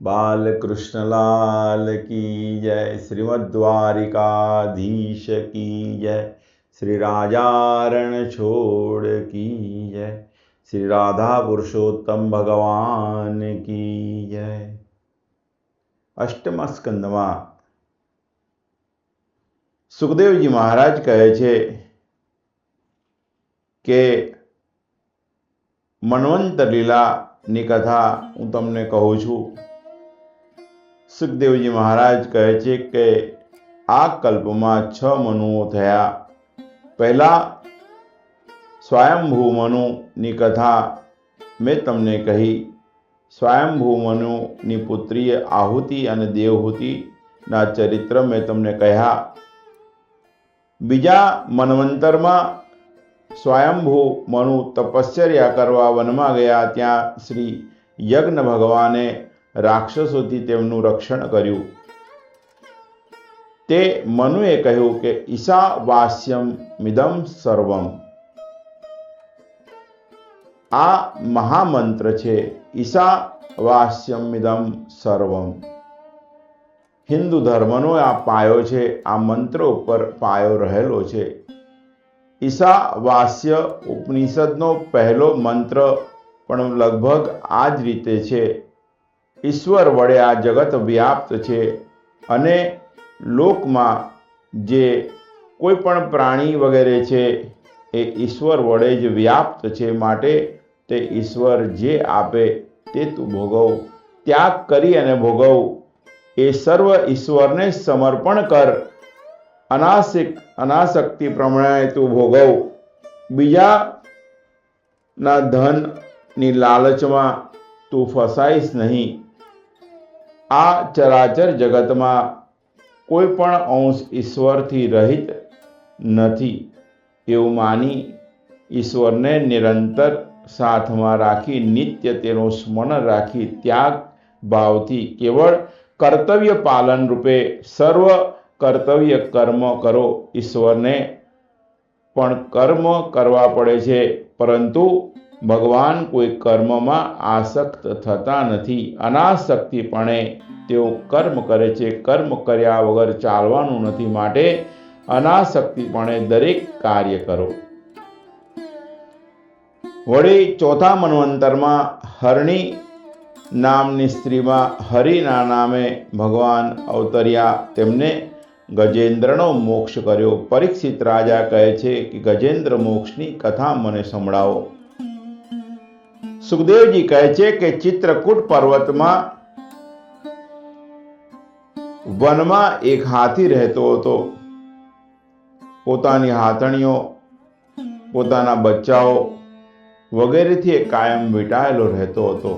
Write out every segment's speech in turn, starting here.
बालकृष्णलाल की जय। श्रीमद् द्वारिकाधीश की जय। श्री राजारण छोड़ की जय। श्री राधा पुरुषोत्तम भगवान की जय। अष्टम स्कंदમાં સુખદેવજી મહારાજ કહે છે કે મન્વંતર લીલાની કથા હું તમને કહું છું। સુખદેવજી મહારાજ કહે છે કે આ કલ્પમાં 6 મનુઓ થયા। પહેલા સ્વયંભૂ મનુની કથા મેં તમને કહી। સ્વયંભૂ મનુની પુત્રી આહુતિ અને દેવહૂતિના ચરિત્ર મેં તમને કહ્યા। બીજા મન્વંતરમાં સ્વયંભૂ મનુ તપશ્ચર્યા કરવા વનમાં ગયા। ત્યાં શ્રી યજ્ઞ ભગવાને રાક્ષસોથી તેમનું રક્ષણ કર્યું। તે મનુએ કહ્યું કે ઈશાવાસ્યમ મિદમ સર્વમ, આ મહામંત્ર છે। ઈશાવાસ્યમ મિદમ સર્વમ હિન્દુ ધર્મનો આ પાયો છે। આ મંત્ર ઉપર પાયો રહેલો છે। ઈશાવાસ્ય ઉપનિષદનો પહેલો મંત્ર પણ લગભગ આ જ રીતે છે। ઈશ્વર વડે આ જગત વ્યાપ્ત છે અને લોકમાં જે કોઈ પણ પ્રાણી વગેરે છે એ ઈશ્વર વડે જ વ્યાપ્ત છે। માટે તે ઈશ્વર જે આપે તે તું ભોગવ, ત્યાગ કરી અને ભોગવ। એ સર્વ ઈશ્વરને સમર્પણ કર, અનાસક્તિ પ્રમાણે તું ભોગવ। બીજાના ધનની લાલચમાં તું ફસાઈશ નહીં। આ ચરાચર જગતમાં કોઈ પણ અંશ ઈશ્વરથી રહિત નથી એવું માની ઈશ્વરને નિરંતર સાથમાં રાખી, નિત્ય તેનું સ્મરણ રાખી, ત્યાગ ભાવથી કેવળ કર્તવ્ય પાલન રૂપે સર્વ કર્તવ્ય કર્મ કરો। ઈશ્વરને પણ કર્મ કરવા પડે છે, પરંતુ ભગવાન કોઈ કર્મમાં આસક્ત થતા નથી। અનાસક્તિપણે તેઓ કર્મ કરે છે। કર્મ કર્યા વગર ચાલવાનું નથી, માટે અનાસક્તિપણે દરેક કાર્ય કરો। વળી ચોથા મન્વંતરમાં હરણી નામની સ્ત્રીમાં હરિના નામે ભગવાન અવતર્યા। તેમને ગજેન્દ્રનો મોક્ષ કર્યો। પરીક્ષિત રાજા કહે છે કે ગજેન્દ્ર મોક્ષની કથા મને સંભળાવો। સુખદેવજી કહે છે કે ચિત્રકૂટ પર્વતમાં વનમાં એક હાથી રહેતો હતો। પોતાની હાથણીઓ, પોતાના બચ્ચાઓ વગેરેથી કાયમ વીંટાયેલો રહેતો હતો।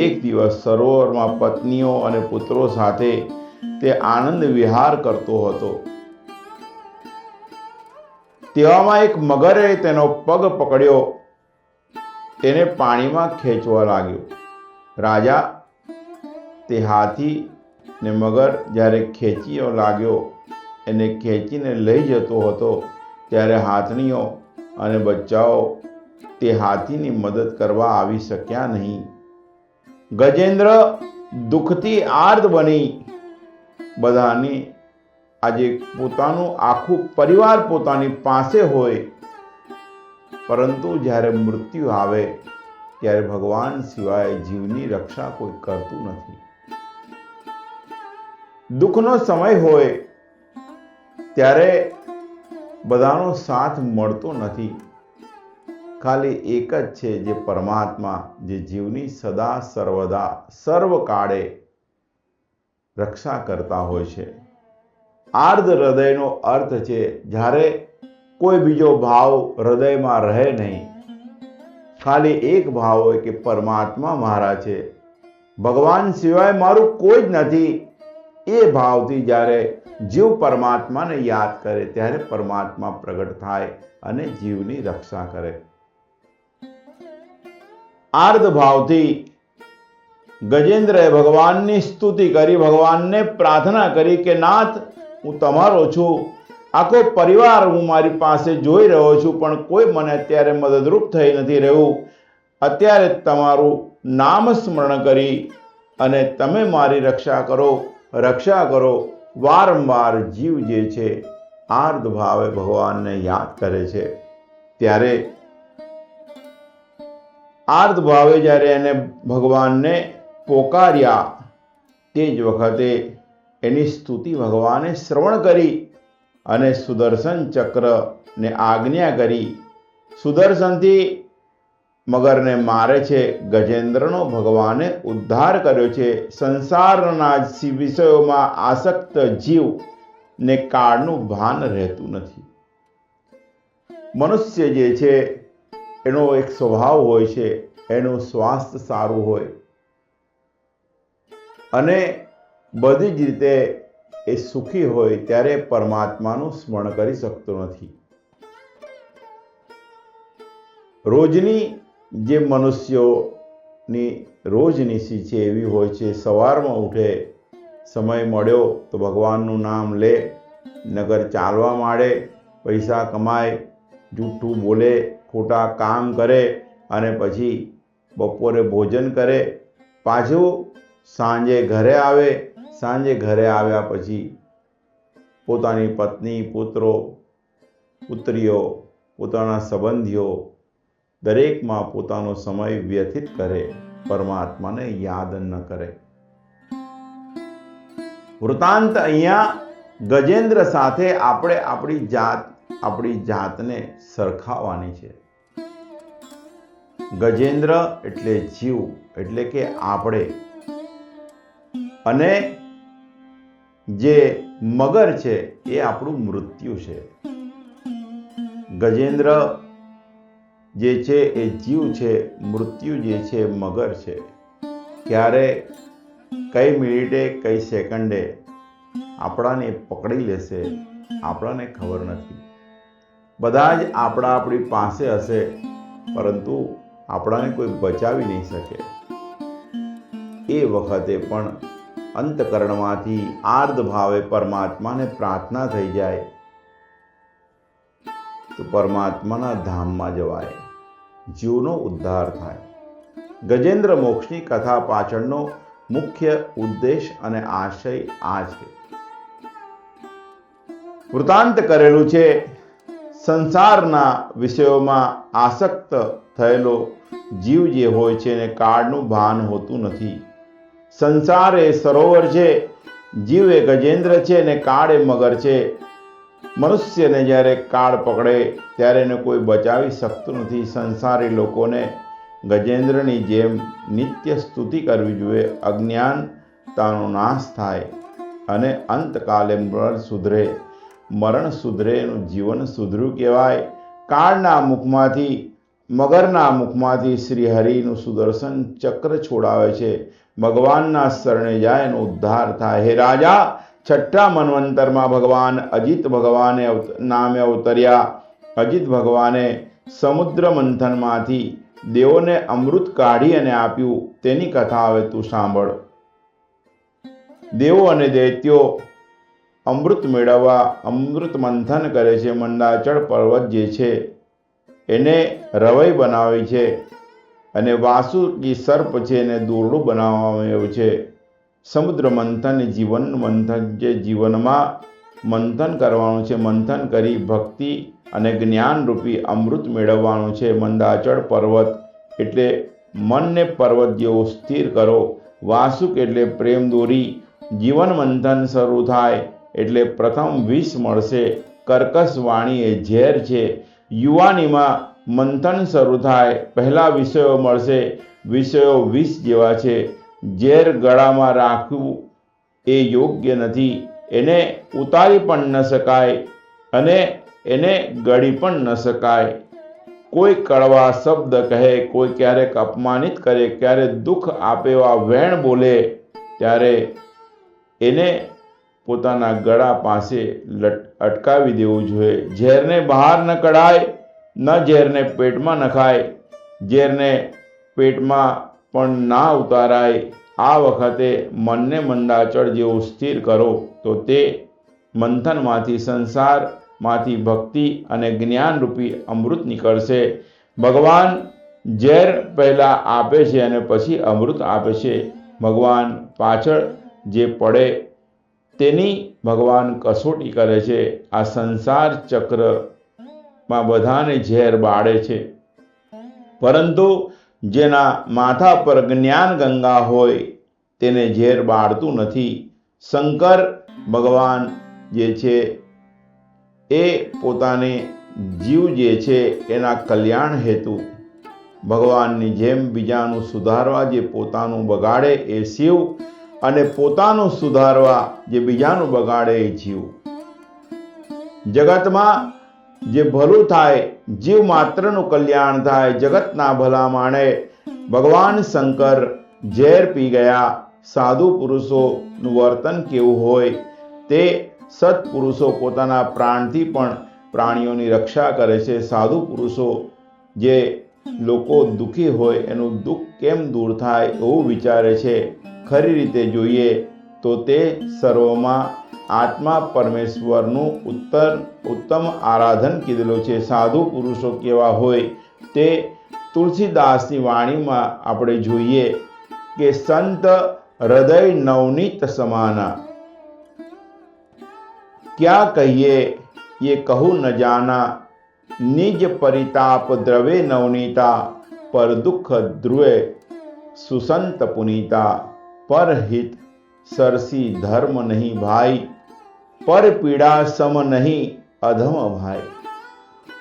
એક દિવસ સરોવરમાં પત્નીઓ અને પુત્રો સાથે તે આનંદ વિહાર કરતો હતો। તેવામાં એક મગરે તેનો પગ પકડ્યો, તેને પાણીમાં ખેંચવા લાગ્યો। રાજા તે હાથી ને મગર જ્યારે ખેંચવા લાગ્યો, એને ખેંચીને લઈ જતો હતો, ત્યારે હાથણીઓ અને બચ્ચાઓ તે હાથીની મદદ કરવા આવી શક્યા નહીં। ગજેન્દ્ર દુઃખથી આર્ત બની બધાની આજે પોતાનું આખું પરિવાર પોતાની પાસે હોય, પરંતુ જ્યારે મૃત્યુ આવે ત્યારે ભગવાન સિવાય જીવની રક્ષા કોઈ કરતું નથી। દુઃખનો સમય હોય ત્યારે બધાનો સાથ મળતો નથી। ખાલી એક જ છે જે પરમાત્મા, જે જીવની સદા સર્વદા સર્વકાળે રક્ષા કરતા હોય છે। આર્ધ હૃદયનો અર્થ છે જ્યારે કોઈ બીજો ભાવ હૃદયમાં રહે નહીં, ખાલી એક ભાવ હોય કે પરમાત્મા મારા છે, ભગવાન સિવાય મારું કોઈ જ નથી। એ ભાવથી જ્યારે જીવ પરમાત્માને યાદ કરે ત્યારે પરમાત્મા પ્રગટ થાય અને જીવની રક્ષા કરે। આર્ધ ભાવથી ગજેન્દ્રએ ભગવાનની સ્તુતિ કરી, ભગવાનને પ્રાર્થના કરી કે નાથ, હું તમારો છું, આખો પરિવાર હું મારી પાસે જોઈ રહ્યો છું, પણ કોઈ મને અત્યારે મદદરૂપ થઈ નથી રહ્યું। અત્યારે તમારું નામ સ્મરણ કરી અને તમે મારી રક્ષા કરો. વારંવાર જીવ જે છે આર્ત ભાવે ભગવાનને યાદ કરે છે, ત્યારે આર્ત ભાવે જ્યારે એને ભગવાનને પોકાર્યા તે જ વખતે એની સ્તુતિ ભગવાને શ્રવણ કરી અને સુદર્શન ચક્રને આજ્ઞા કરી. સુદર્શનથી મગરને મારે છે. ગજેન્દ્રનો ભગવાને ઉદ્ધાર કર્યો છે. સંસારના વિષયોમાં આસક્ત જીવને કાળનું ભાન રહેતું નથી. મનુષ્ય જે છે એનો એક સ્વભાવ હોય છે, એનું સ્વાસ્થ્ય સારું હોય અને બધી જ રીતે એ સુખી હોય ત્યારે પરમાત્માનું સ્મરણ કરી શકતો નથી. રોજની જે મનુષ્યોની રોજનીશી છે એવી હોય છે, સવારમાં ઉઠે, સમય મળ્યો તો ભગવાનનું નામ લે, નગર ચાલવા માંડે, પૈસા કમાય, જૂઠું બોલે, ખોટા કામ કરે અને પછી બપોરે ભોજન કરે, પાછું સાંજે ઘરે આવે. સાંજે ઘરે આવ્યા પછી પોતાની પત્ની, પુત્રો, પુત્રીઓ, પોતાના સંબંધીઓ દરેકમાં પોતાનો સમય વ્યતીત કરે, પરમાત્માને યાદ ન કરે. વૃતાંત અહીંયા ગજેન્દ્ર સાથે આપણે આપણી જાતને સરખાવવાની છે. ગજેન્દ્ર એટલે જીવ, એટલે કે આપણે, અને જે મગર છે એ આપણું મૃત્યુ છે. ગજેન્દ્ર જે છે એ જીવ છે, મૃત્યુ જે છે મગર છે. ક્યારે કઈ મિનિટે કઈ સેકન્ડે આપણાને પકડી લેશે આપણાને ખબર નથી. બધા જ આપણી પાસે હશે, પરંતુ આપણાને કોઈ બચાવી નહીં શકે. એ વખતે પણ અંતકરણમાંથી આર્ત ભાવે પરમાત્માને પ્રાર્થના થઈ જાય તો પરમાત્માના ધામમાં જવાય, જીવનો ઉદ્ધાર થાય. ગજેન્દ્ર મોક્ષની કથા પાછળનો મુખ્ય ઉદ્દેશ અને આશય આ છે. વૃતાંત કરેલું છે, સંસારના વિષયોમાં આસક્ત થયેલો જીવ જે હોય છે એને કાળનું ભાન હોતું નથી. સંસાર એ સરોવર છે, જીવ એ ગજેન્દ્ર છે અને કાળ એ મગર છે. મનુષ્યને જ્યારે કાળ પકડે ત્યારે એને કોઈ બચાવી શકતું નથી. સંસારી લોકોને ગજેન્દ્રની જેમ નિત્ય સ્તુતિ કરવી જોઈએ. અજ્ઞાનતાનો નાશ થાય અને અંતકાલે મરણ સુધરે, એનું જીવન સુધર્યું કહેવાય. કાળના મુખમાંથી, મગરના મુખમાંથી શ્રી હરિનું સુદર્શન ચક્ર છોડાવે છે. ભગવાનના શરણે જાય એનો ઉદ્ધાર થાય. હે રાજા, છઠ્ઠા મન્વંતરમાં ભગવાન અજિત ભગવાને નામે અવતર્યા. અજિત ભગવાને સમુદ્ર મંથનમાંથી દેવોને અમૃત કાઢી અને આપ્યું. તેની કથા હવે તું સાંભળ. દેવો અને દૈત્યો અમૃત મેળવવા અમૃત મંથન કરે છે. મંદાચળ પર્વત જે છે એને રવઈ બનાવી છે અને વાસુકી સર્પ છે એને દોરડું બનાવવામાં આવ્યું છે. સમુદ્ર મંથન જીવન મંથન, જે જીવનમાં મંથન કરવાનું છે. મંથન કરી ભક્તિ અને જ્ઞાન રૂપી અમૃત મેળવવાનું છે. મંદાચળ પર્વત એટલે મનને પર્વત જેવો સ્થિર કરો. વાસુક એટલે પ્રેમ દોરી. જીવન મંથન શરૂ થાય એટલે પ્રથમ વિષ મળશે. કર્કશ વાણી એ ઝેર છે. યુવાનીમાં મંથન શરૂ થાય, પહેલા વિષયો મળશે. વિષયો વિષ જેવા છે. ઝેર ગળામાં રાખવું એ યોગ્ય નથી. એને ઉતારી પણ ન શકાય અને એને ગળી પણ ન શકાય. કોઈ કડવા શબ્દ કહે, કોઈ ક્યારેક અપમાનિત કરે, ક્યારેક દુઃખ આપેવા વેણ બોલે, ત્યારે એને પોતાના ગળા પાસે અટકાવી દેવું જોઈએ. ઝેરને બહાર ન કઢાય, ન ઝેરને પેટમાં નખાય, ઝેરને પેટમાં પણ ના ઉતારાય. આ વખતે મનને મંદાચળ જેવું સ્થિર કરો તો તે મંથનમાંથી, સંસારમાંથી ભક્તિ અને જ્ઞાનરૂપી અમૃત નીકળશે. ભગવાન ઝેર પહેલાં આપે છે અને પછી અમૃત આપે છે. ભગવાન પાછળ જે પડે તેની ભગવાન કસોટી કરે છે. આ સંસાર ચક્રમાં બધાને ઝેર બાળે છે, પરંતુ જેના માથા પર જ્ઞાન ગંગા હોય તેને ઝેર બાળતું નથી. શંકર ભગવાન જે છે એ પોતાને જીવ જે છે એના કલ્યાણ હેતુ ભગવાનની જેમ બીજાનું સુધારવા જે પોતાનું બગાડે એ શિવ, અને પોતાનું સુધારવા જે બીજાનું બગાડે એ જીવ. જગતમાં જે ભલું થાય, જીવ માત્રનું કલ્યાણ થાય, જગતના ભલા માણે. ભગવાન શંકર ઝેર પી ગયા. સાધુ પુરુષોનું વર્તન કેવું હોય તે સત્પુરુષો પોતાના પ્રાણથી પણ પ્રાણીઓની રક્ષા કરે છે. સાધુ પુરુષો જે લોકો દુઃખી હોય એનું દુઃખ કેમ દૂર થાય એવું વિચારે છે. ખરી રીતે જોઈએ તો તે સર્વમાં આત્મા પરમેશ્વરનું ઉત્તમ આરાધન કીધેલું છે. સાધુ પુરુષો કેવા હોય તે તુલસીદાસની વાણીમાં આપણે જોઈએ કે સંત હૃદય નવનીત સમાના, ક્યાં કહીએ ये कहूँ न जाना, निज परिताप द्रवे नवनीता, पर दुख ध्रुवे सुसंत पुनीता, पर हित सरसी धर्म नहीं भाई, पर पीड़ा सम नहीं अधम भाई.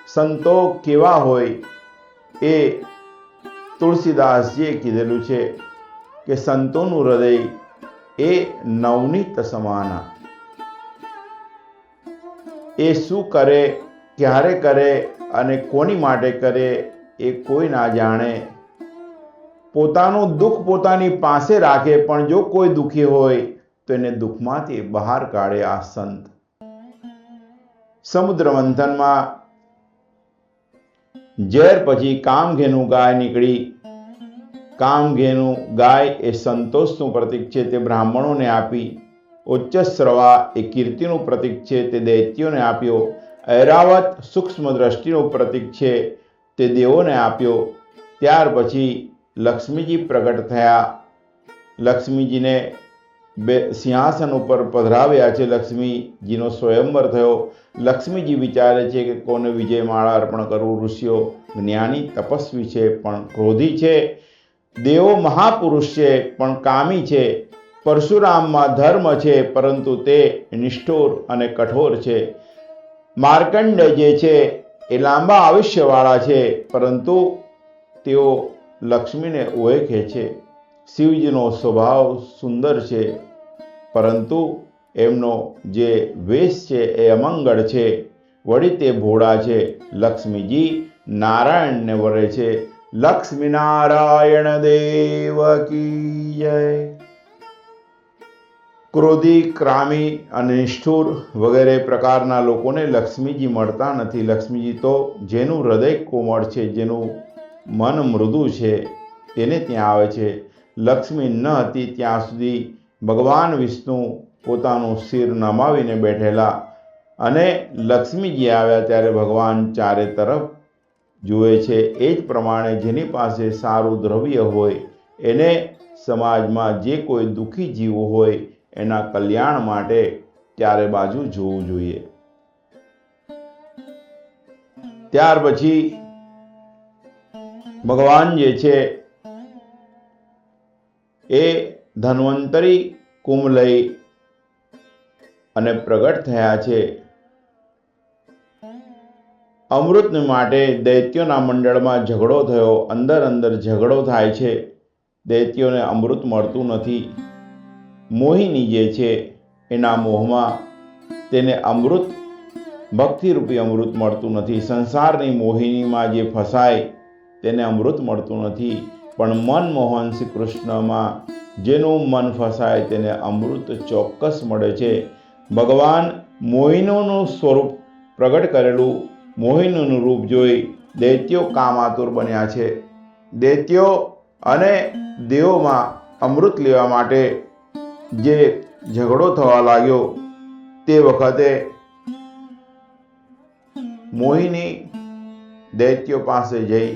સંતો કેવા હોય એ તુલસીદાસજીએ કીધેલું છે કે સંતોનું હૃદય એ નવનીત સમાના. એ શું કરે, ક્યારે કરે અને કોની માટે કરે એ કોઈ ના જાણે. પોતાનું દુઃખ પોતાની પાસે રાખે, પણ જો કોઈ દુઃખી હોય તો એને દુઃખમાંથી બહાર કાઢે આ સંત. સમુદ્ર મંથનમાં ઝેર પછી કામધેનુ ગાય નીકળી. કામધેનુ ગાય એ સંતોષનું પ્રતીક છે, તે બ્રાહ્મણોને આપી. ઉચ્ચશ્રવા એ કીર્તિનું પ્રતીક છે, તે દૈત્યોને આપ્યો. ઐરાવત સૂક્ષ્મ દ્રષ્ટિનું પ્રતીક છે, તે દેવોને આપ્યો. ત્યાર પછી લક્ષ્મીજી પ્રગટ થયા. લક્ષ્મીજીને સિંહાસન ઉપર પધરાવ્યા છે. લક્ષ્મીજીનો સ્વયંવર થયો. લક્ષ્મીજી વિચારે છે કે કોને વિજયમાળા અર્પણ કરવું. ઋષિઓ જ્ઞાની તપસ્વી છે પણ ક્રોધી છે. દેવો મહાપુરુષ છે પણ કામી છે. પરશુરામમાં ધર્મ છે પરંતુ તે નિષ્ઠુર અને કઠોર છે. માર્કંડે જે છે એ લાંબા આયુષ્યવાળા છે પરંતુ તેઓ લક્ષ્મીને ઓળખે છે. શિવજીનો સ્વભાવ સુંદર છે પરંતુ એમનો જે વેશ છે એ અમંગળ છે. વળી તે ભોળા છે. લક્ષ્મીજી નારાયણને વરે છે. લક્ષ્મી નારાયણ દેવ કી જય. ક્રોધી, ક્રામી અને નિષ્ઠુર વગેરે પ્રકારના લોકોને લક્ષ્મીજી મળતા નથી. લક્ષ્મીજી તો જેનું હૃદય કોમળ છે, જેનું મન મૃદુ છે તેને ત્યાં આવે છે. લક્ષ્મી ન હતી ત્યાં સુધી ભગવાન વિષ્ણુ પોતાનું શિર નમાવીને બેઠેલા, અને લક્ષ્મીજી આવ્યા ત્યારે ભગવાન ચારે તરફ જુએ છે. એ જ પ્રમાણે જેની પાસે સારું દ્રવ્ય હોય એને સમાજમાં જે કોઈ દુઃખી જીવ હોય એના કલ્યાણ માટે ચારે બાજુ જોવું જોઈએ. ત્યાર પછી ભગવાન જે છે એ ધન્વંતરી કુંભ લઈ અને પ્રગટ થયા છે. અમૃત માટે દૈત્યોના મંડળમાં ઝઘડો થયો. અંદર ઝઘડો થાય છે. દૈત્યોને અમૃત મળતું નથી. મોહિની જે છે એના મોહમાં તેને અમૃત, ભક્તિરૂપી અમૃત મળતું નથી. સંસારની મોહિનીમાં જે ફસાય તેને અમૃત મળતું નથી. પણ મનમોહન શ્રી કૃષ્ણમાં જેનું મન ફસાય તેને અમૃત ચોક્કસ મળે છે. ભગવાન મોહિનીનું સ્વરૂપ પ્રગટ કરેલું મોહિનીનું રૂપ જોઈ દૈત્યો કામાતુર બન્યા છે. દૈત્યો અને દેવોમાં અમૃત લેવા માટે જે ઝઘડો થવા લાગ્યો તે વખતે મોહિની દૈત્યો પાસે જઈ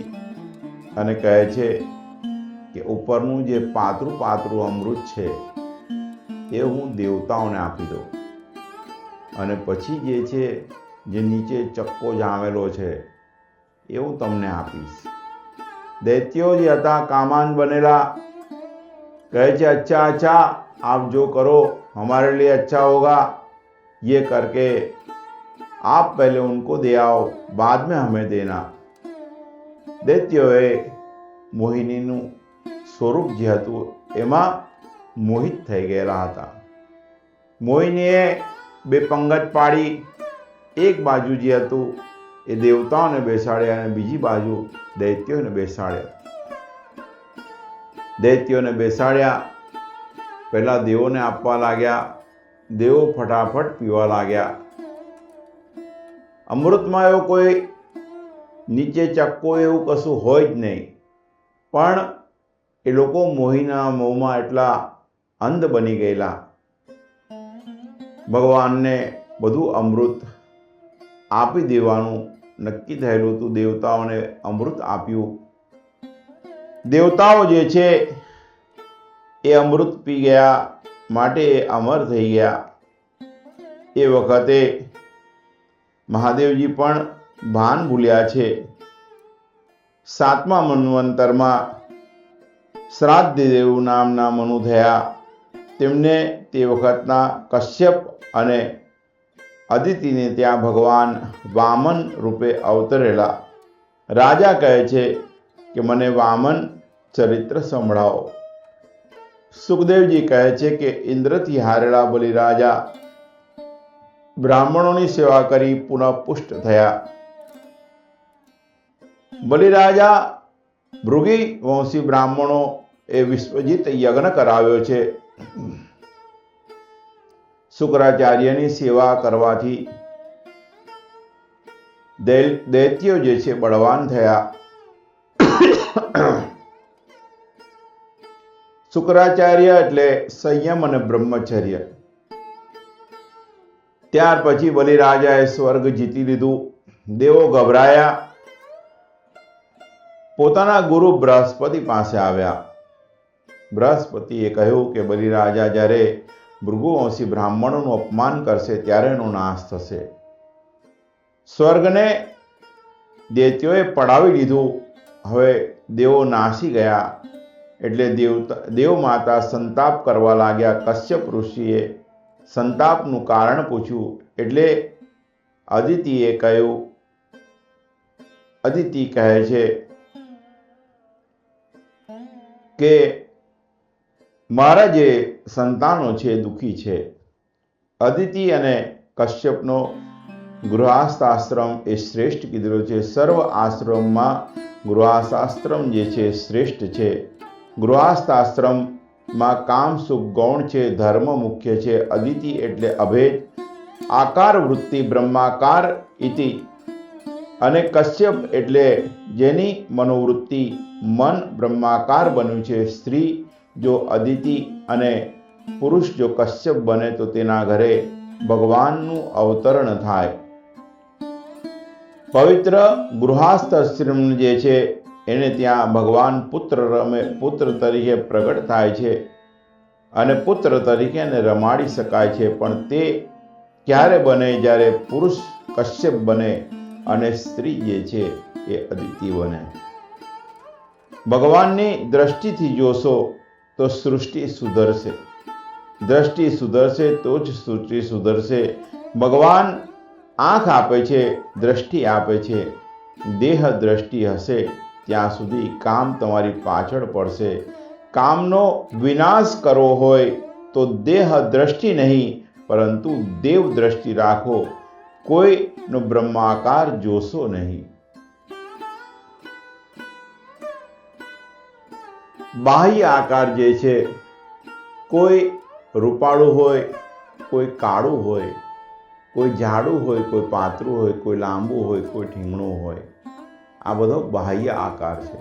અને કહે છે કે ઉપરનું જે પાતળું પાતળું અમૃત છે એ હું દેવતાઓને આપી દઉં, અને પછી જે છે જે નીચે ચક્કો જામેલો છે એ હું તમને આપીશ. દૈત્યો જે હતા કામાન બનેલા કહે છે, अच्छा अच्छा आप जो करो हमारे लिए अच्छा होगा, ये करके आप पहले उनको दे आओ, बाद में हमें देना. દૈત્યોએ મોહિનીનું સ્વરૂપ જે હતું એમાં મોહિત થઈ ગયેલા હતા. મોહિનીએ બે પંગત પાડી, એક બાજુ જે હતું એ દેવતાઓને બેસાડ્યા અને બીજી બાજુ દૈત્યોને બેસાડ્યા. દૈત્યોને બેસાડ્યા, પહેલા દેવોને આપવા લાગ્યા. દેવો ફટાફટ પીવા લાગ્યા. અમૃતમાં એવો કોઈ નીચે ચક્કો એવું કશું હોય જ નહીં, પણ એ લોકો મોહીના મોહમાં એટલા અંધ બની ગયેલા. ભગવાનને બધું અમૃત આપી દેવાનું નક્કી થયેલું હતું. દેવતાઓને અમૃત આપ્યું. દેવતાઓ જે છે એ અમૃત પી ગયા, માટે એ અમર થઈ ગયા. એ વખતે મહાદેવજી પણ ભાન ભૂલ્યા છે. 7મા મન્વંતરમાં શ્રાદ્ધદેવ નામના મનુ થયા. તેમને તે વખતના કશ્યપ અને અદિતિને ત્યાં ભગવાન વામન રૂપે અવતરેલા. રાજા કહે છે કે મને વામન ચરિત્ર સંભળાવો. સુખદેવજી કહે છે કે ઇન્દ્રથી હારેલા બલિરાજા બ્રાહ્મણોની સેવા કરી પુનઃ પુષ્ટ થયા. બલિરાજા ભૃગી વંશી બ્રાહ્મણો એ વિશ્વજીત યજ્ઞ કરાવ્યો છે. શુક્રાચાર્યની સેવા કરવાથી દૈત્યો જે છે બળવાન થયા. શુક્રાચાર્ય એટલે સંયમ અને બ્રહ્મચર્ય. ત્યાર પછી બલિરાજાએ સ્વર્ગ જીતી લીધું. દેવો ગભરાયા. પોતાના ગુરુ બૃહસ્પતિ પાસે આવ્યા. બૃહસ્પતિએ કહ્યું કે બલિરાજા જ્યારે ભૃગુવંશી બ્રાહ્મણોનું અપમાન કરશે ત્યારે એનો નાશ થશે. સ્વર્ગને દૈત્યોએ પડાવી લીધું. હવે દેવો નાસી ગયા એટલે દેવ માતા સંતાપ કરવા લાગ્યા. કશ્યપ ઋષિએ સંતાપનું કારણ પૂછ્યું એટલે અદિતિએ કહ્યું. અદિતિ કહે છે કે મારા જે સંતાનો છે દુઃખી છે. અદિતિ અને કશ્યપનો ગૃહસ્થાશ્રમ એ શ્રેષ્ઠ કીધેલો છે. સર્વ આશ્રમમાં ગૃહસ્થાશ્રમ જે છે શ્રેષ્ઠ છે. ગૃહસ્થાશ્રમમાં કામ સુખ ગૌણ છે, ધર્મ મુખ્ય છે. અદિતિ એટલે અભેદ, આકાર વૃત્તિ બ્રહ્માકાર ઇતિ, અને કશ્યપ એટલે જેની મનોવૃત્તિ મન બ્રહ્માકાર બન્યું છે. સ્ત્રી જો અદિતિ અને પુરુષ જો કશ્યપ બને તો તેના ઘરે ભગવાનનું અવતરણ થાય. પવિત્ર ગૃહસ્થાશ્રમ જે છે એને ત્યાં ભગવાન પુત્ર તરીકે પ્રગટ થાય છે અને પુત્ર તરીકે એને રમાડી શકાય છે. પણ તે ક્યારે બને? જ્યારે પુરુષ કશ્યપ બને અને સ્ત્રી જે છે એ અદિતિ બને. ભગવાનની દ્રષ્ટિથી જોશો તો સૃષ્ટિ સુધરશે. દ્રષ્ટિ સુધરશે તો જ સૃષ્ટિ સુધરશે. ભગવાન આંખ આપે છે, દ્રષ્ટિ આપે છે. દેહ દ્રષ્ટિ હશે ત્યાં સુધી કામ તમારી પાછળ પડશે. કામનો વિનાશ કરવો હોય તો દેહ દ્રષ્ટિ નહીં પરંતુ દેવ દ્રષ્ટિ રાખો. કોઈનો બ્રહ્માકાર જોશો નહીં. બાહ્ય આકાર જે છે કોઈ રૂપાળું હોય, કોઈ કાળું હોય, કોઈ જાડું હોય, કોઈ પાતળું હોય, કોઈ લાંબુ હોય, કોઈ ઠીંગણું હોય. આ બધો બાહ્ય આકાર છે.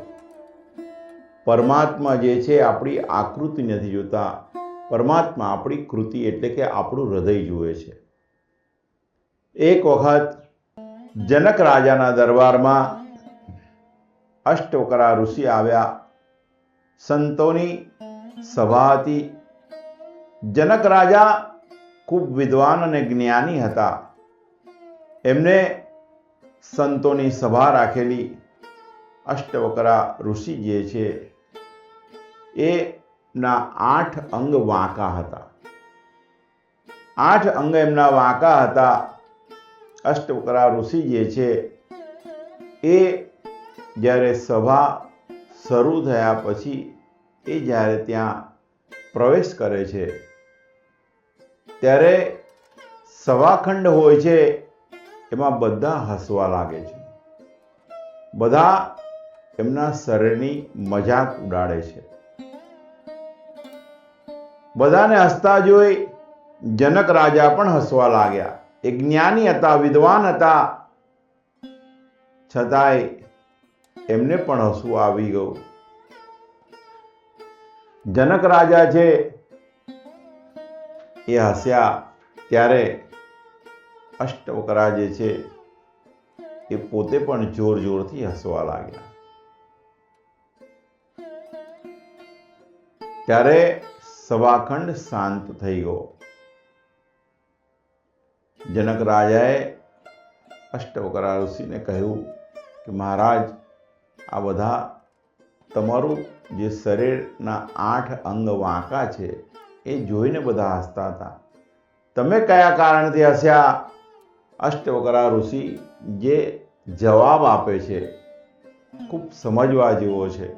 પરમાત્મા જે છે આપણી આકૃતિ નથી જોતા. પરમાત્મા આપણી કૃતિ એટલે કે આપણું હૃદય જુએ છે. એક વખત જનક રાજાના દરબારમાં અષ્ટવકરા ઋષિ આવ્યા. સંતોની સભા હતી. જનક રાજા ખૂબ વિદ્વાન અને જ્ઞાની હતા. એમને સંતોની સભા રાખેલી. અષ્ટવકરા ઋષિ જે છે એના 8 અંગ વાંકા હતા. 8 અંગ એમના વાંકા હતા. અષ્ટવકરા ઋષિ જે છે એ જ્યારે સભા શરૂ થયા પછી એ જ્યારે ત્યાં પ્રવેશ કરે છે ત્યારે સભાખંડ હોય છે એમાં બધા હસવા લાગે છે. બધા એમના શરીરની મજાક ઉડાડે છે. બધાને હસતા જોઈ જનક રાજા પણ હસવા લાગ્યા. એ જ્ઞાની હતા, વિદ્વાન હતા, છતાંય એમને પણ હસવું આવી ગયું. જનક રાજા છે એ હસ્યા ત્યારે અષ્ટવકરા જે છે એ પોતે પણ જોર જોરથી હસવા લાગ્યા. ત્યારે સભાખંડ શાંત થઈ ગયો. જનક રાજાએ અષ્ટવકરા ઋષિને કહ્યું કે મહારાજ, આ બધા તમારું જે શરીરના 8 અંગ વાંકા છે એ જોઈને બધા હસતા હતા. તમે કયા કારણથી હસ્યા? અષ્ટવકરા ઋષિ જે જવાબ આપે છે ખૂબ સમજવા જેવો છે.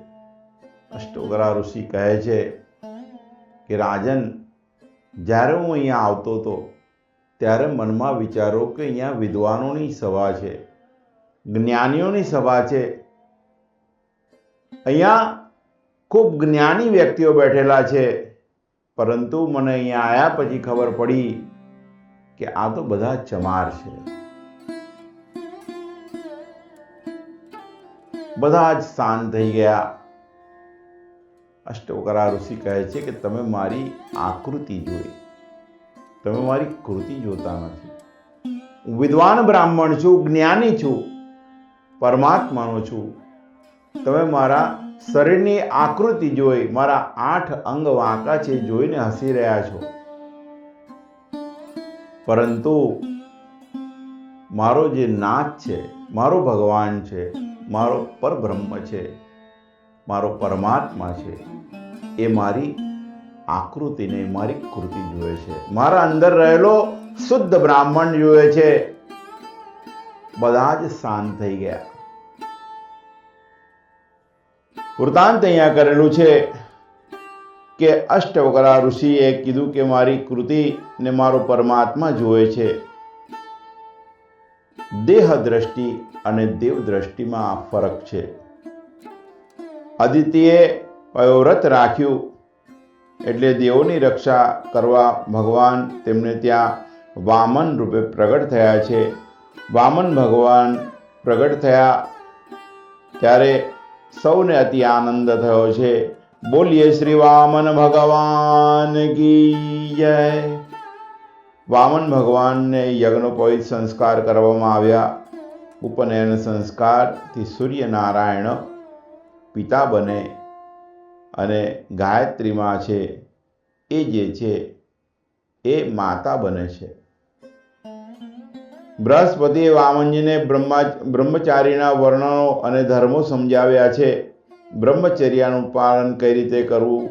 અષ્ટવકરા ઋષિ કહે છે કે રાજન, જ્યારે હું અહીંયા આવતો હતો ત્યારે મનમાં વિચારો કે અહીંયા વિદ્વાનોની સભા છે, જ્ઞાનીઓની સભા છે. અહીંયા ખૂબ જ્ઞાની વ્યક્તિઓ બેઠેલા છે. પરંતુ મને અહીંયા આવ્યા પછી ખબર પડી કે આ તો બધા ચમાર છે. બધા જ શાંત થઈ ગયા. અષ્ટવકરા ઋષિ કહે છે કે તમે મારી આકૃતિ જોઈ, તમે મારી કૃતિ જોતા નથી. હું વિદ્વાન બ્રાહ્મણ છું, જ્ઞાની છું, પરમાત્માનો છું. તમે મારા શરીરની આકૃતિ જોઈ, મારા 8 અંગ વાંકા છે જોઈને હસી રહ્યા છો. પરંતુ મારો જે નાથ છે, મારો ભગવાન છે, મારો પરબ્રહ્મ છે, મારો પરમાત્મા છે, એ મારી આકૃતિને, મારી કૃતિ જુએ છે. મારા અંદર રહેલો શુદ્ધ બ્રાહ્મણ જુએ છે. બધા જ શાંત થઈ ગયા. વૃત્તાંત અહીંયા કરેલું છે કે અષ્ટવકરા ઋષિએ કીધું કે મારી કૃતિ ને મારો પરમાત્મા જુએ છે. દેહ દ્રષ્ટિ અને દેવ દ્રષ્ટિમાં ફરક છે. અદિતિએ પયોવ્રત રાખ્યું એટલે દેવોની રક્ષા કરવા ભગવાન તેમને ત્યાં વામન રૂપે પ્રગટ થયા છે. વામન ભગવાન પ્રગટ થયા ત્યારે સૌને અતિ આનંદ થયો છે. બોલીએ શ્રી વામન ભગવાન કી જય. વામન ભગવાનને યજ્ઞોપવિત સંસ્કાર કરવામાં આવ્યા. ઉપનયન સંસ્કારથી સૂર્યનારાયણ પિતા બને અને ગાયત્રીમાં છે એ જે છે એ માતા બને છે. બૃહસ્પતિએ વામનજીને બ્રહ્મચારીના વર્ણનો અને ધર્મો સમજાવ્યા છે. બ્રહ્મચર્યનું પાલન કઈ રીતે કરવું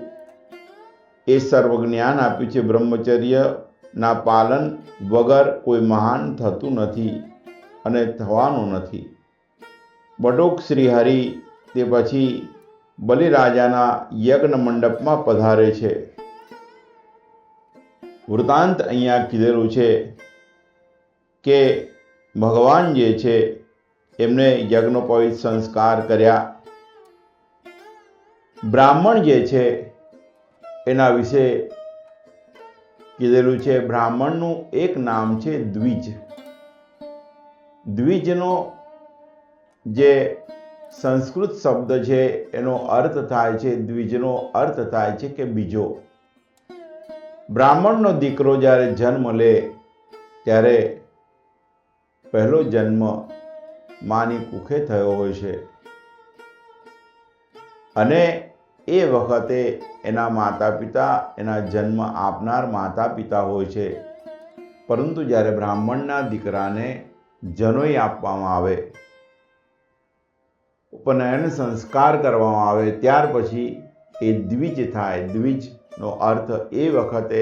એ સર્વ જ્ઞાન આપ્યું છે. બ્રહ્મચર્યના પાલન વગર કોઈ મહાન થતું નથી અને થવાનું નથી. બટુક શ્રી હરિ તે પછી બલિરાજાના યજ્ઞ મંડપમાં પધારે છે. વૃત્તાંત અહીંયા કીધેલું છે કે ભગવાન જે છે એમને યજ્ઞોપવિત સંસ્કાર કર્યા. બ્રાહ્મણ જે છે એના વિશે કીધેલું છે. બ્રાહ્મણનું એક નામ છે દ્વિજ. દ્વિજનો જે સંસ્કૃત શબ્દ છે એનો અર્થ થાય છે, દ્વિજનો અર્થ થાય છે કે બીજો. બ્રાહ્મણનો દીકરો જ્યારે જન્મ લે ત્યારે પહેલો જન્મ માની કુખે થયો હોય છે અને એ વખતે એના માતા પિતા, એના જન્મ આપનાર માતા પિતા હોય છે. પરંતુ જ્યારે બ્રાહ્મણના દીકરાને જનોઈ આપવામાં આવે, ઉપનયન સંસ્કાર કરવામાં આવે, ત્યાર પછી એ દ્વિજ થાય. દ્વિજનો અર્થ એ વખતે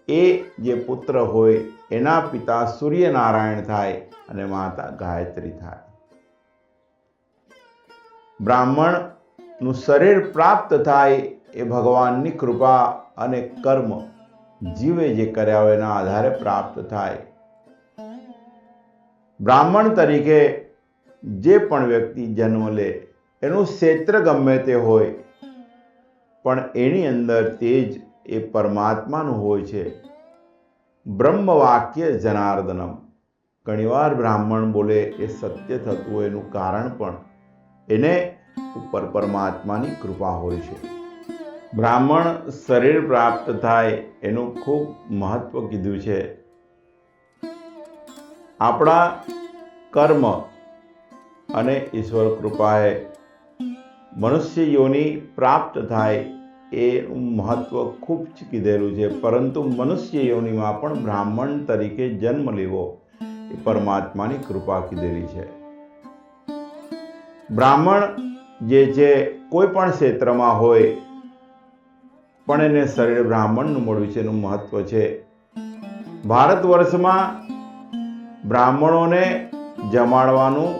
એ જે પુત્ર હોય એના પિતા સૂર્યનારાયણ થાય અને માતા ગાયત્રી થાય. બ્રાહ્મણનું શરીર પ્રાપ્ત થાય એ ભગવાનની કૃપા અને કર્મ જીવે જે કર્યા હોય એના આધારે પ્રાપ્ત થાય. બ્રાહ્મણ તરીકે જે પણ વ્યક્તિ જન્મ લે એનું ક્ષેત્ર ગમે તે હોય, પણ એની અંદર તેજ એ પરમાત્માનું હોય છે. બ્રહ્મ વાક્ય જનાર્દનમ. ઘણીવાર બ્રાહ્મણ બોલે એ સત્ય થતું હોય એનું કારણ પણ એને ઉપર પરમાત્માની કૃપા હોય છે. બ્રાહ્મણ શરીર પ્રાપ્ત થાય એનું ખૂબ મહત્વ કીધું છે. આપણા કર્મ અને ઈશ્વર કૃપાએ મનુષ્ય યોનિ પ્રાપ્ત થાય એનું મહત્વ ખૂબ જ કીધેલું છે. પરંતુ મનુષ્ય યોનિમાં પણ બ્રાહ્મણ તરીકે જન્મ લેવો એ પરમાત્માની કૃપા કીધેલી છે. બ્રાહ્મણ જે છે કોઈ પણ ક્ષેત્રમાં હોય પણ એને શરીર બ્રાહ્મણનું મળ્યું છે એનું મહત્વ છે. ભારત વર્ષમાં બ્રાહ્મણોને જમાડવાનું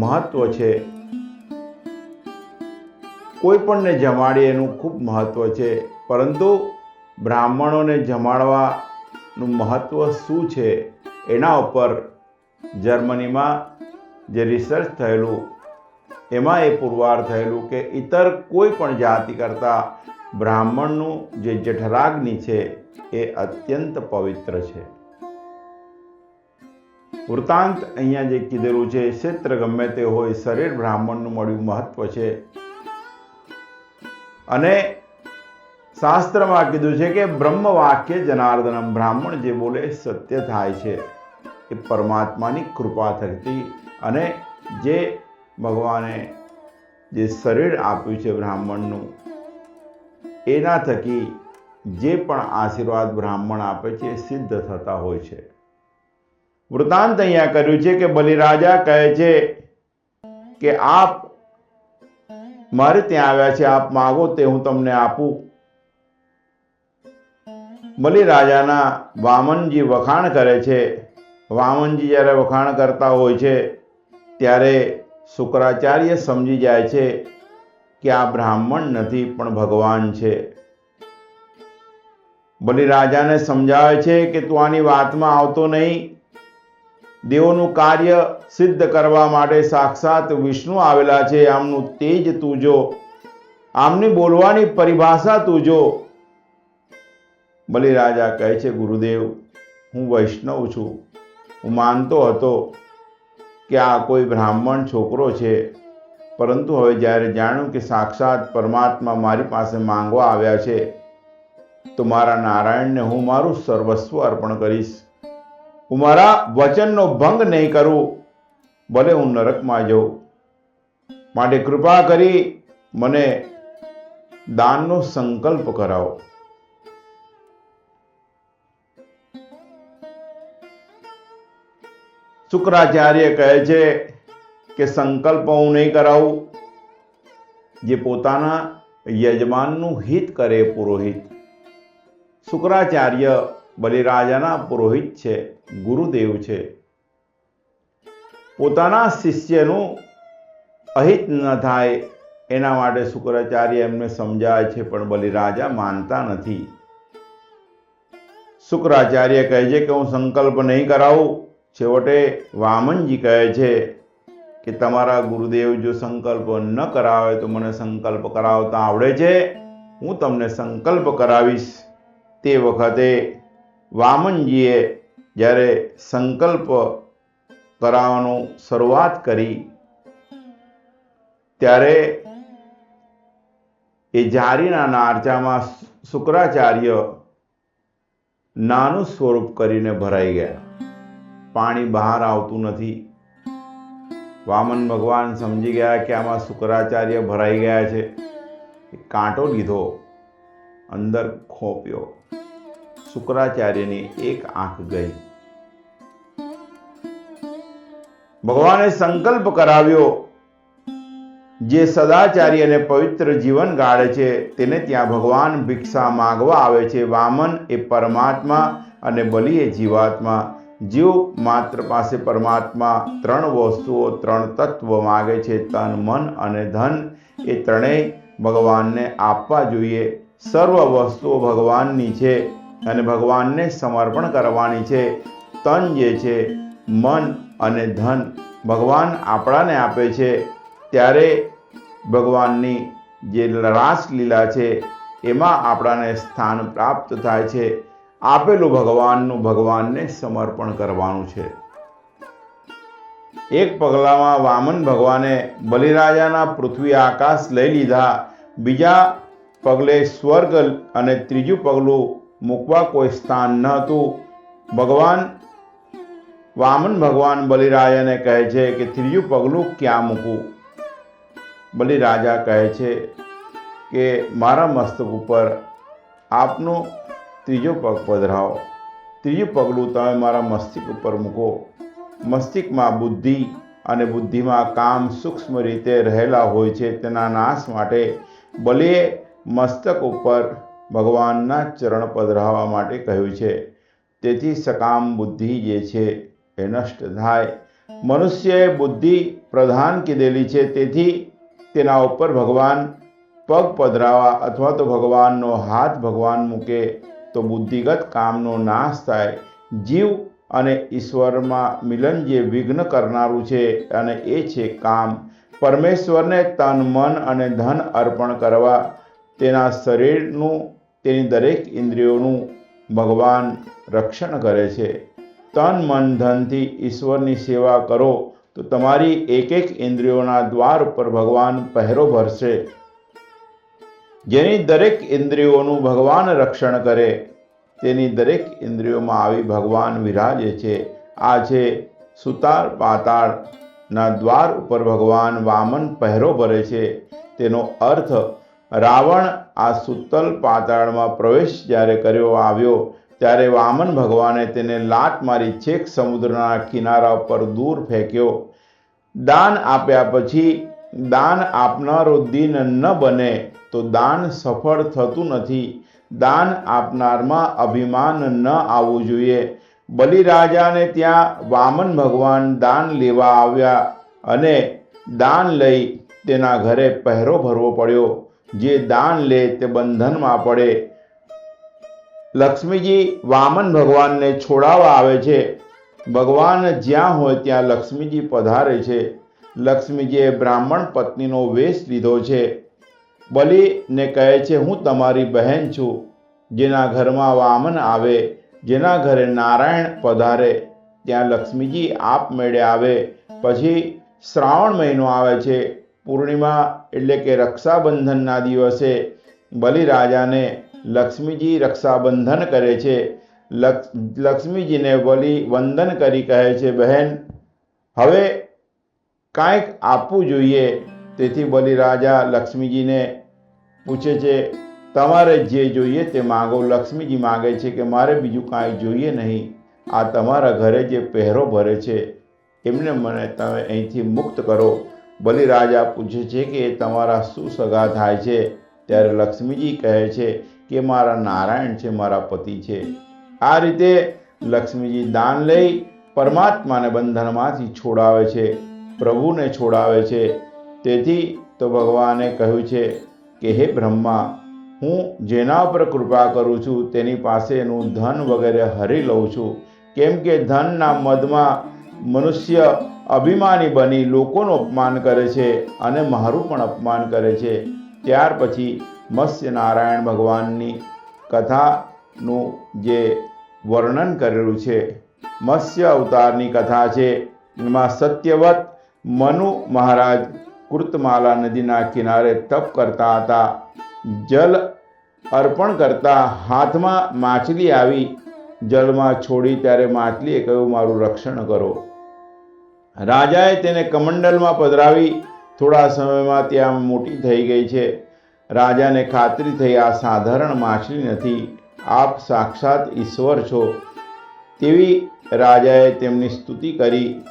મહત્વ છે. કોઈ પણને જમાડીએ એનું ખૂબ મહત્વ છે. પરંતુ બ્રાહ્મણોને જમાડવાનું મહત્વ શું છે એના ઉપર જર્મનીમાં જે રિસર્ચ થયેલું એમાં એ પુરવાર થયેલું કે ઇતર કોઈ પણ જાતિ કરતાં બ્રાહ્મણનું જે જઠરાગ્નિ છે એ અત્યંત પવિત્ર છે. વૃત્તાંત અહીંયા જે કીધેલું છે, ક્ષેત્ર ગમે તે હોય, શરીર બ્રાહ્મણનું મળ્યું મહત્વ છે. અને શાસ્ત્રમાં કીધું છે કે બ્રહ્મ વાક્ય જનાર્દનમ. બ્રાહ્મણ જે બોલે સત્ય થાય છે એ પરમાત્માની કૃપા થકી અને જે ભગવાને જે શરીર આપ્યું છે બ્રાહ્મણનું એના થકી જે પણ આશીર્વાદ બ્રાહ્મણ આપે છે એ સિદ્ધ થતા હોય છે. વૃત્તાંત અહીંયા કર્યું છે કે બલિરાજા કહે છે કે આપ મારે ત્યાં આવ્યા છે, આપ માગો તે હું તમને આપું. બલિરાજાના વામનજી વખાણ કરે છે. વામનજી જ્યારે વખાણ કરતા હોય છે ત્યારે શુક્રાચાર્ય સમજી જાય છે કે આ બ્રાહ્મણ નથી પણ ભગવાન છે. બલિરાજાને સમજાવે છે કે તું આની વાતમાં આવતો નહીં. દેવોનું કાર્ય સિદ્ધ કરવા માટે સાક્ષાત વિષ્ણુ આવેલા છે. આમનું તેજ તું જો, આમની બોલવાની પરિભાષા તું જો. બલિરાજા કહે છે, ગુરુદેવ હું વૈષ્ણવ છું. હું માનતો હતો કે આ કોઈ બ્રાહ્મણ છોકરો છે, પરંતુ હવે જ્યારે જાણ્યું કે સાક્ષાત પરમાત્મા મારી પાસે માંગવા આવ્યા છે તો મારા નારાયણને હું મારું સર્વસ્વ અર્પણ કરીશ. હું મારા વચનનો ભંગ નહીં કરું, ભલે હું નરકમાં જાઉં. માટે કૃપા કરી મને દાનનો સંકલ્પ કરાવો. શુક્રાચાર્ય કહે છે કે સંકલ્પ હું નહીં કરાવું. જે પોતાના યજમાનનું હિત કરે પુરોહિત. શુક્રાચાર્ય બલિરાજાના પુરોહિત છે, ગુરુદેવ છે. પોતાના શિષ્યનું અહિત ન થાય એના માટે શુક્રાચાર્ય એમને સમજાય છે, પણ બલિરાજા માનતા નથી. શુક્રાચાર્ય કહે છે કે હું સંકલ્પ નહીં કરાવું. છેવટે વામનજી કહે છે કે તમારા ગુરુદેવ જો સંકલ્પ ન કરાવે તો મને સંકલ્પ કરાવતા આવડે છે, હું તમને સંકલ્પ કરાવીશ. તે વખતે વામનજીએ જ્યારે સંકલ્પ કરાવવાનું શરૂઆત કરી ત્યારે એ જારીના નારચામાં શુક્રાચાર્ય નાનું સ્વરૂપ કરીને ભરાઈ ગયા. પાણી બહાર આવતું નથી. વામન ભગવાન સમજી ગયા કે આમાં શુક્રાચાર્ય ભરાઈ ગયા છે. કાંટો લીધો, અંદર ખોપ્યો. શુક્રાચાર્યની એક આંખ ગઈ. ભગવાને સંકલ્પ કરાવ્યો, જે સદાચારી અને પવિત્ર જીવન ગાળે છે તેને ત્યાં ભગવાન ભિક્ષા માગવા આવે છે. વામન એ પરમાત્મા અને બલિ એ જીવાત્મા. જીવ માત્ર પાસે પરમાત્મા ત્રણ વસ્તુઓ, ત્રણ તત્વ માગે છે: તન, મન અને ધન. એ ત્રણેય ભગવાનને આપવા જોઈએ. સર્વ વસ્તુઓ ભગવાનની છે અને ભગવાનને સમર્પણ કરવાની છે. તન જે છે, મન અને ધન ભગવાન આપણાને આપે છે. ત્યારે ભગવાનની જે રાસલીલા છે એમાં આપણાને સ્થાન પ્રાપ્ત થાય છે. આપેલું ભગવાનનું ભગવાનને સમર્પણ કરવાનું છે. એક પગલામાં વામન ભગવાને બલિરાજાના પૃથ્વી આકાશ લઈ લીધા. બીજા પગલે સ્વર્ગ અને ત્રીજું પગલું મૂકવા કોઈ સ્થાન ન હતું. વામન ભગવાન બલિરાજાને કહે છે કે ત્રીજું પગલું ક્યાં મૂકવું? બલિરાજા કહે છે કે મારા મસ્તક ઉપર આપનો ત્રીજો પગ પધરાવો. ત્રીજું પગલું તમે મારા મસ્તિષ્ક ઉપર મૂકો. મસ્તિષ્કમાં બુદ્ધિ અને બુદ્ધિમાં કામ સૂક્ષ્મ રીતે રહેલા હોય છે. તેના નાશ માટે બલિએ મસ્તક ઉપર ભગવાનના ચરણ પધરાવવા માટે કહ્યું છે. તેથી સકામ બુદ્ધિ જે છે એ નષ્ટ થાય. મનુષ્યએ બુદ્ધિ પ્રધાન કીધેલી છે, તેથી તેના ઉપર ભગવાન પગ પધરાવા અથવા તો ભગવાનનો હાથ ભગવાન મૂકે તો બુદ્ધિગત કામનો નાશ થાય. જીવ અને ઈશ્વરમાં મિલન જે વિઘ્ન કરનારું છે અને એ છે કામ. પરમેશ્વરને તન, મન અને ધન અર્પણ કરવા, તેના શરીરનું, તેની દરેક ઇન્દ્રિયોનું ભગવાન રક્ષણ કરે છે. તન, મન, ધનથી ઈશ્વરની સેવા કરો તો તમારી એક એક ઇન્દ્રિયોના દ્વાર ઉપર ભગવાન પહેરો ભરશે. જેની દરેક ઇન્દ્રિયોનું ભગવાન રક્ષણ કરે તેની દરેક ઇન્દ્રિયોમાં આવી ભગવાન વિરાજે છે. આ છે સુતાર પાતાળના દ્વાર ઉપર ભગવાન વામન પહેરો ભરે છે. તેનો અર્થ, રાવણ આ સુતલ પાતાળમાં પ્રવેશ જ્યારે આવ્યો ત્યારે વામન ભગવાને તેને લાત મારી છેક સમુદ્રના કિનારા પર દૂર ફેંક્યો. દાન આપ્યા પછી દાન આપનારો દીન ન બને તો દાન સફળ થતું નથી. દાન આપનારમાં અભિમાન ન આવવું જોઈએ. બલિરાજાને ત્યાં વામન ભગવાન દાન લેવા આવ્યા અને દાન લઈ તેના ઘરે પહેરો ભરવો પડ્યો. જે દાન લે તે બંધનમાં પડે. લક્ષ્મીજી વામન ભગવાનને છોડાવવા આવે છે. ભગવાન જ્યાં હોય ત્યાં લક્ષ્મીજી પધારે છે. લક્ષ્મીજીએ બ્રાહ્મણ પત્નીનો વેશ લીધો છે. બલિને કહે છે, હું તમારી બહેન છું. જેના ઘરમાં વામન આવે, જેના ઘરે નારાયણ પધારે ત્યાં લક્ષ્મીજી આપમેળે આવે. પછી શ્રાવણ મહિનો આવે છે. પૂર્ણિમા એટલે કે રક્ષાબંધનના દિવસે બલિરાજાને લક્ષ્મીજી રક્ષાબંધન કરે છે. લક્ષ્મીજીને બલિ વંદન કરી કહે છે, બહેન હવે કાંઈક આપવું જોઈએ. તેથી બલિરાજા લક્ષ્મીજીને પૂછે છે, તમારે જે જોઈએ તે માગો. લક્ષ્મીજી માગે છે કે મારે બીજું કાંઈ જોઈએ નહીં. આ તમારા ઘરે જે પહેરો ભરે છે એમને મને તમે અહીંથી મુક્ત કરો. બલિરાજા પૂછે છે કે એ તમારા શું સગા થાય છે? ત્યારે લક્ષ્મીજી કહે છે કે મારા નારાયણ છે, મારા પતિ છે. આ રીતે લક્ષ્મીજી દાન લઈ પરમાત્માને બંધનમાંથી છોડાવે છે, પ્રભુને છોડાવે છે. તેથી તો ભગવાને કહ્યું છે કે હે બ્રહ્મા, હું જેના પર કૃપા કરું છું તેની પાસેનું ધન વગેરે હરી લઉં છું. કેમ કે ધનના મદમાં મનુષ્ય અભિમાની બની લોકોનું અપમાન કરે છે અને મારું પણ અપમાન કરે છે. ત્યાર પછી મત્સ્ય નારાયણ ભગવાનની કથાનું જે વર્ણન કરેલું છે, મત્સ્ય અવતારની કથા છે. એમાં સત્યવત મનુ મહારાજ કૃતમાલા નદીના કિનારે તપ કરતા હતા. જલ અર્પણ કરતા હાથમાં માછલી આવી જલમાં છોડી ત્યારે માછલીએ કહ્યું, મારું રક્ષણ કરો. રાજાએ તેને કમંડલમાં પધરાવી થોડા સમયમાં ત્યાં મોટી થઈ ગઈ છે. રાજાને ખાતરી થઈ, આ સાધારણ માછલી નથી, આપ સાક્ષાત ઈશ્વર છો. તેવી રાજાએ તેમની સ્તુતિ કરી.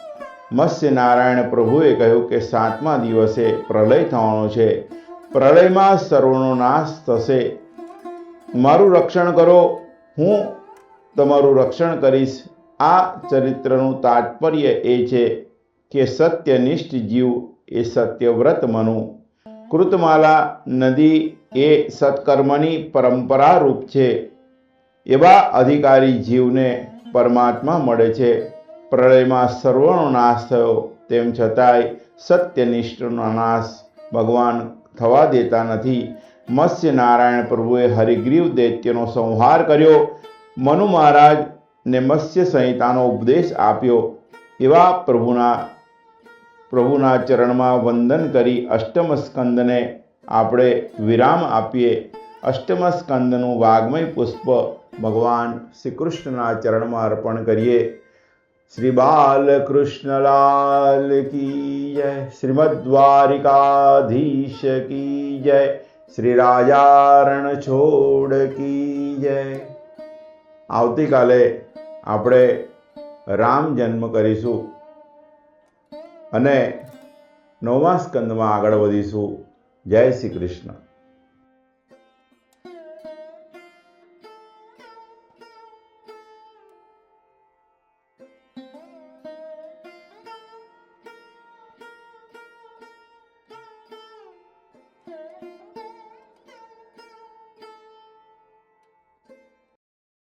મત્સ્ય નારાયણ પ્રભુએ કહ્યું કે 7મા દિવસે પ્રલય થવાનો છે. પ્રલયમાં સર્વનો નાશ થશે. મારું રક્ષણ કરો, હું તમારું રક્ષણ કરીશ. આ ચરિત્રનું તાત્પર્ય એ છે કે સત્યનિષ્ઠ જીવ એ સત્યવ્રત મનુ. કૃતમાલા નદી એ સત્કર્મની પરંપરા રૂપ છે. એવા અધિકારી જીવને પરમાત્મા મળે છે. પ્રલયમાં સર્વનો નાશ થયો, તેમ છતાંય સત્યનિષ્ઠનો નાશ ભગવાન થવા દેતા નથી. મત્સ્ય નારાયણ પ્રભુએ હરિગ્રીવ દૈત્યનો સંહાર કર્યો. મનુ મહારાજને મત્સ્ય સંહિતાનો ઉપદેશ આપ્યો. એવા પ્રભુના ચરણમાં વંદન કરી અષ્ટમ સ્કંદને આપણે વિરામ આપીએ. અષ્ટમ સ્કંદનું વાગ્મય પુષ્પ ભગવાન શ્રી કૃષ્ણના ચરણમાં અર્પણ કરીએ. શ્રી બાલકૃષ્ણલાલ કી જય. શ્રીમદ દ્વારિકાધીશ કી જય. શ્રી રાજારણ છોડ કી જય. આવતીકાલે આપણે રામ જન્મ કરીશું અને 9મા સ્કંદમાં આગળ વધીશું. જય શ્રી કૃષ્ણ.